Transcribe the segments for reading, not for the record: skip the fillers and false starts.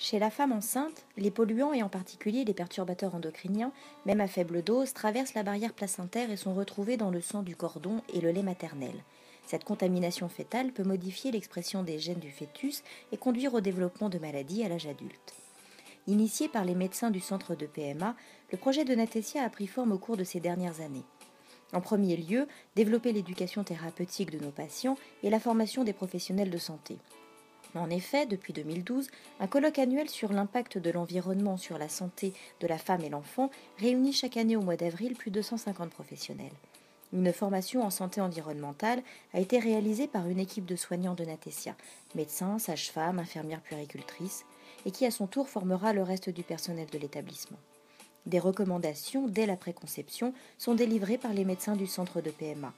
Chez la femme enceinte, les polluants et en particulier les perturbateurs endocriniens, même à faible dose, traversent la barrière placentaire et sont retrouvés dans le sang du cordon et le lait maternel. Cette contamination fœtale peut modifier l'expression des gènes du fœtus et conduire au développement de maladies à l'âge adulte. Initié par les médecins du centre de PMA, le projet de Natessia a pris forme au cours de ces dernières années. En premier lieu, développer l'éducation thérapeutique de nos patients et la formation des professionnels de santé. En effet, depuis 2012, un colloque annuel sur l'impact de l'environnement sur la santé de la femme et l'enfant réunit chaque année au mois d'avril plus de 150 professionnels. Une formation en santé environnementale a été réalisée par une équipe de soignants de Natessia, médecins, sages-femmes, infirmières puéricultrices, et qui à son tour formera le reste du personnel de l'établissement. Des recommandations dès la préconception sont délivrées par les médecins du centre de PMA.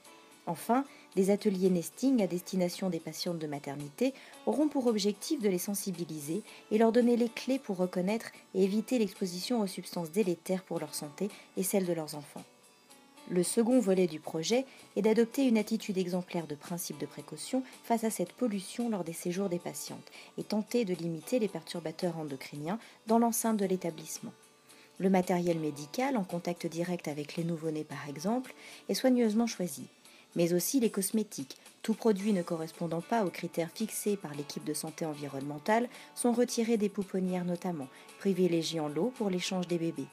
Enfin, des ateliers nesting à destination des patientes de maternité auront pour objectif de les sensibiliser et leur donner les clés pour reconnaître et éviter l'exposition aux substances délétères pour leur santé et celle de leurs enfants. Le second volet du projet est d'adopter une attitude exemplaire de principe de précaution face à cette pollution lors des séjours des patientes et tenter de limiter les perturbateurs endocriniens dans l'enceinte de l'établissement. Le matériel médical, en contact direct avec les nouveau-nés par exemple, est soigneusement choisi, mais aussi les cosmétiques. Tout produit ne correspondant pas aux critères fixés par l'équipe de santé environnementale sont retirés des pouponnières notamment, privilégiant l'eau pour l'échange des bébés.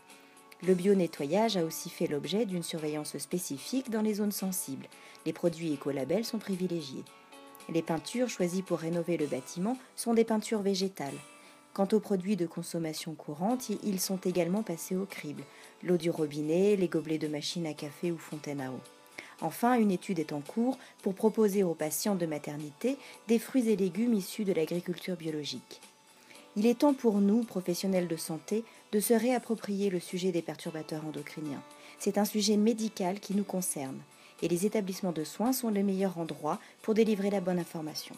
Le bio-nettoyage a aussi fait l'objet d'une surveillance spécifique dans les zones sensibles. Les produits écolabels sont privilégiés. Les peintures choisies pour rénover le bâtiment sont des peintures végétales. Quant aux produits de consommation courante, ils sont également passés au crible. L'eau du robinet, les gobelets de machine à café ou fontaine à eau. Enfin, une étude est en cours pour proposer aux patients de maternité des fruits et légumes issus de l'agriculture biologique. Il est temps pour nous, professionnels de santé, de se réapproprier le sujet des perturbateurs endocriniens. C'est un sujet médical qui nous concerne, et les établissements de soins sont le meilleur endroit pour délivrer la bonne information.